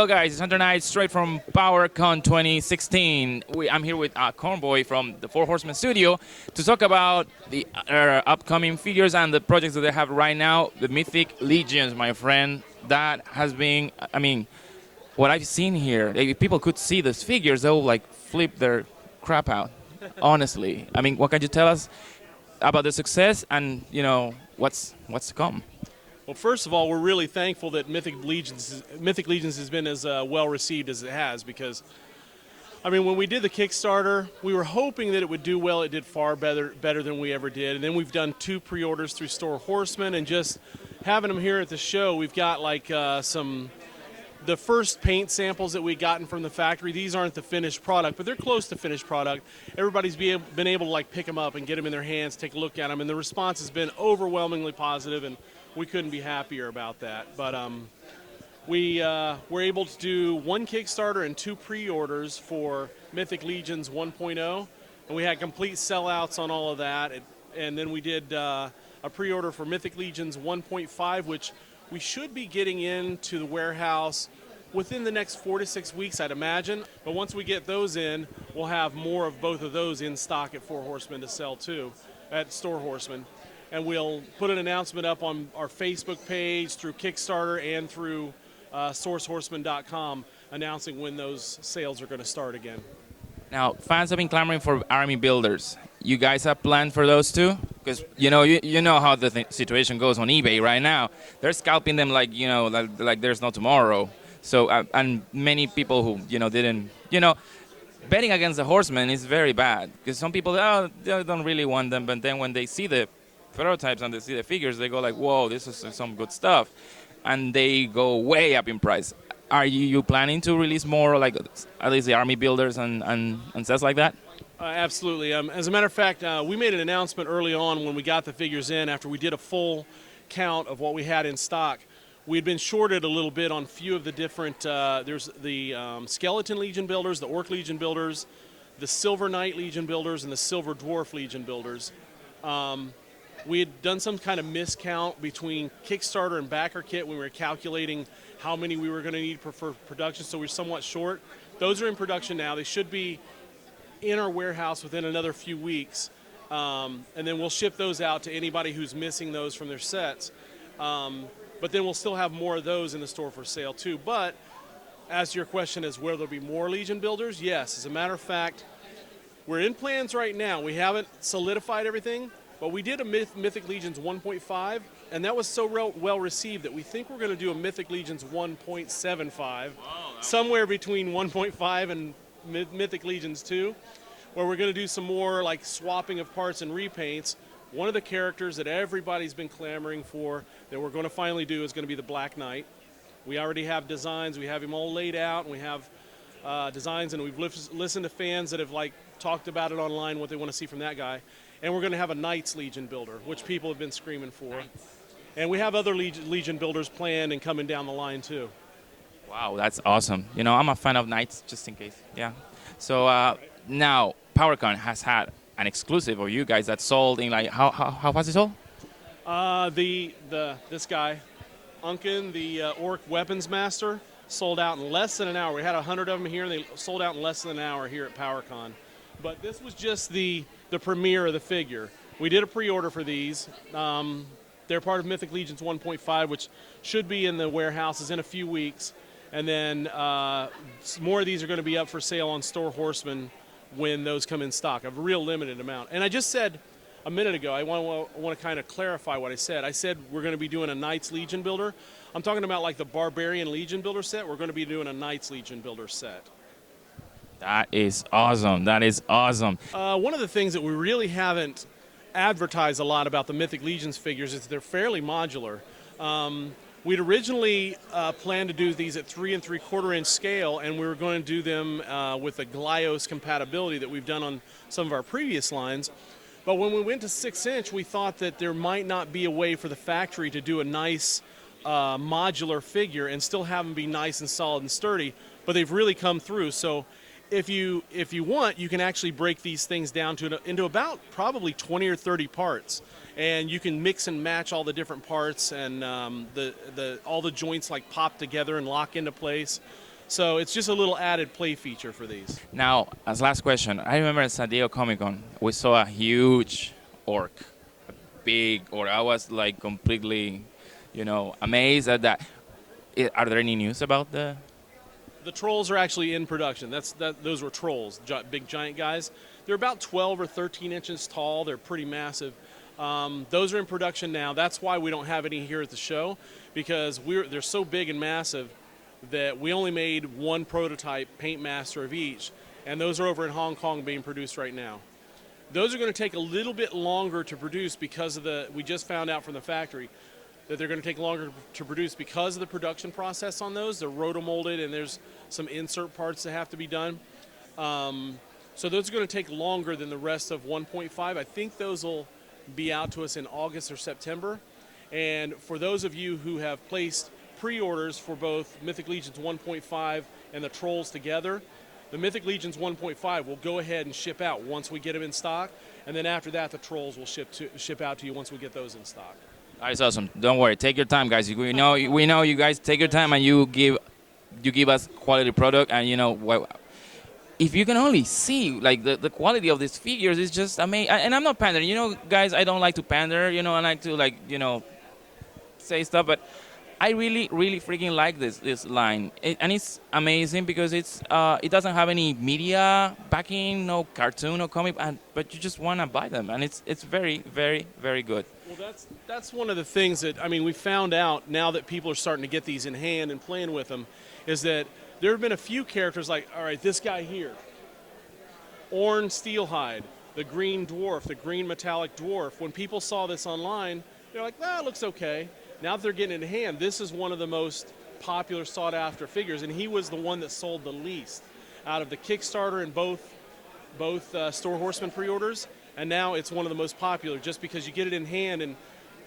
guys, it's Hunter Knight straight from PowerCon 2016. I'm here with Cornboy from the Four Horsemen Studio to talk about the upcoming figures and the projects that they have right now. The Mythic Legions, my friend, that has been, I mean, what I've seen here, if people could see these figures, they'll like flip their crap out, honestly. I mean, what can you tell us about the success and, you know, what's to come? Well, first of all, we're really thankful that Mythic Legions has been as well received as it has, because, I mean, when we did the Kickstarter, we were hoping that it would do well. It did far better than we ever did. And then we've done 2 pre-orders through Four Horsemen, and just having them here at the show, we've got like the first paint samples that we gotten from the factory. These aren't the finished product, but they're close to finished product. Everybody's been able to like pick them up and get them in their hands, take a look at them, and the response has been overwhelmingly positive, and we couldn't be happier about that. But we were able to do 1 Kickstarter and 2 pre-orders for Mythic Legions 1.0, and we had complete sellouts on all of that. And then we did a pre-order for Mythic Legions 1.5, which we should be getting into the warehouse within the next 4 to 6 weeks, I'd imagine. But once we get those in, we'll have more of both of those in stock at Four Horsemen to sell too, at Store Horsemen. And we'll put an announcement up on our Facebook page, through Kickstarter, and through sourcehorseman.com announcing when those sales are going to start again. Now, fans have been clamoring for army builders. You guys have planned for those too? Because you know how the situation goes on eBay right now. They're scalping them like like there's no tomorrow. So and many people who didn't betting against the horsemen is very bad, because some people they don't really want them, but then when they see the prototypes and they see the figures, they go like, whoa, this is some good stuff, and they go way up in price. Are you planning to release more, like at least the army builders and sets like that? Absolutely. As a matter of fact, we made an announcement early on when we got the figures in, after we did a full count of what we had in stock. We had been shorted a little bit on a few of the different, there's the Skeleton Legion builders, the Orc Legion builders, the Silver Knight Legion builders, and the Silver Dwarf Legion builders. We had done some kind of miscount between Kickstarter and backer kit when we were calculating how many we were going to need for production, so we were somewhat short. Those are in production now. They should be in our warehouse within another few weeks, and then we'll ship those out to anybody who's missing those from their sets. But then we'll still have more of those in the store for sale too. But as to your question is, will there be more Legion builders? Yes. As a matter of fact, we're in plans right now. We haven't solidified everything, but we did a Mythic Legions 1.5, and that was so well received that we think we're going to do a Mythic Legions 1.75, somewhere between 1.5 and Mythic Legions 2, where we're going to do some more like swapping of parts and repaints. One of the characters that everybody's been clamoring for that we're going to finally do is going to be the Black Knight. We already have designs. We have him all laid out, and we have designs, and we've listened to fans that have like talked about it online, what they want to see from that guy. And we're going to have a Knights Legion builder, which people have been screaming for. And we have other Legion builders planned and coming down the line too. Wow, that's awesome. I'm a fan of Knights, just in case. Yeah. So now PowerCon has had an exclusive of you guys that sold in like how fast it sold? This guy, Unken, the Orc Weapons Master, sold out in less than an hour. We had 100 of them here, and they sold out in less than an hour here at PowerCon. But this was just the premiere of the figure. We did a pre-order for these. They're part of Mythic Legions 1.5, which should be in the warehouses in a few weeks. And then more of these are going to be up for sale on Store Horsemen when those come in stock, a real limited amount. And I just said a minute ago, I want to kind of clarify what I said. I said we're going to be doing a Knights Legion builder. I'm talking about like the Barbarian Legion builder set. We're going to be doing a Knights Legion builder set. That is awesome. That is awesome. One of the things that we really haven't advertised a lot about the Mythic Legions figures is they're fairly modular. We'd originally planned to do these at 3 3/4 inch scale, and we were going to do them with a Glyos compatibility that we've done on some of our previous lines. But when we went to 6 inch, we thought that there might not be a way for the factory to do a nice modular figure and still have them be nice and solid and sturdy, but they've really come through. So if you want, you can actually break these things down into about probably 20 or 30 parts, and you can mix and match all the different parts, and all the joints like pop together and lock into place. So it's just a little added play feature for these. Now, as last question, I remember at San Diego Comic Con, we saw a huge orc, a big orc. I was like completely, amazed at that. Are there any news about the? The trolls are actually in production. Those were trolls, big giant guys. They're about 12 or 13 inches tall. They're pretty massive. Those are in production now. That's why we don't have any here at the show, because they're so big and massive that we only made one prototype, paint master of each, and those are over in Hong Kong being produced right now. Those are going to take a little bit longer to produce because of we just found out from the factory that they're going to take longer to produce because of the production process on those. They're rotomolded and there's some insert parts that have to be done. So those are going to take longer than the rest of 1.5. I think those will be out to us in August or September. And for those of you who have placed pre-orders for both Mythic Legions 1.5 and the Trolls together, the Mythic Legions 1.5 will go ahead and ship out once we get them in stock, and then after that the Trolls will ship out to you once we get those in stock. That's awesome. Don't worry. Take your time, guys. We know you guys take your time and you give us quality product, and if you can only see like the quality of these figures is just amazing. And I'm not pandering, guys. I don't like to pander, I like to say stuff, but I really, really freaking like this line, and it's amazing because it doesn't have any media backing, no cartoon, no comic, but you just want to buy them, and it's very, very, very good. Well, that's one of the things that we found out now that people are starting to get these in hand and playing with them, is that there have been a few characters like, all right, this guy here, Orn Steelhide, the green dwarf, the green metallic dwarf. When people saw this online, they're like, it looks okay. Now that they're getting it in hand, this is one of the most popular sought-after figures, and he was the one that sold the least out of the Kickstarter and both Four Horsemen pre-orders, and now it's one of the most popular just because you get it in hand, and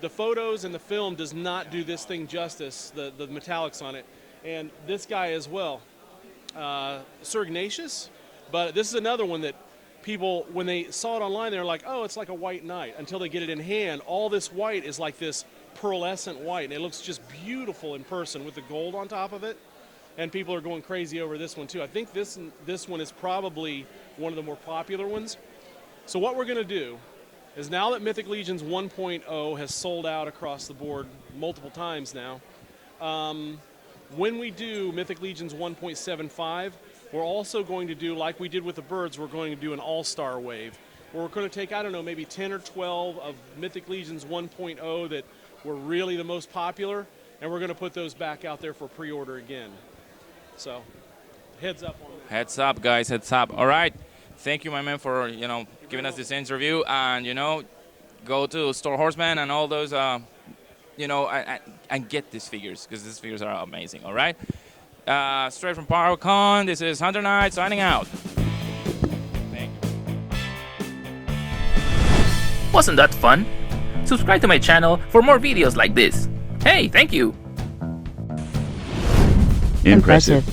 the photos and the film does not do this thing justice, the metallics on it, and this guy as well, Sir Ignatius, but this is another one that people, when they saw it online, they're like, oh, it's like a white knight, until they get it in hand. All this white is like this pearlescent white, and it looks just beautiful in person with the gold on top of it, and people are going crazy over this one too. I think this one is probably one of the more popular ones. So what we're going to do is, now that Mythic Legions 1.0 has sold out across the board multiple times now, when we do Mythic Legions 1.75, we're also going to do, like we did with the birds, we're going to do an all-star wave, where we're going to take, I don't know, maybe 10 or 12 of Mythic Legions 1.0 that were really the most popular, and we're going to put those back out there for pre-order again. So, heads up on that. Heads up, guys, heads up. All right. Thank you, my man, for, giving us this interview, and, go to Four Horsemen and all those, and get these figures, because these figures are amazing, all right? Straight from PowerCon, this is Hunter Knight signing out. Thank you. Wasn't that fun? Subscribe to my channel for more videos like this. Hey, thank you! Impressive.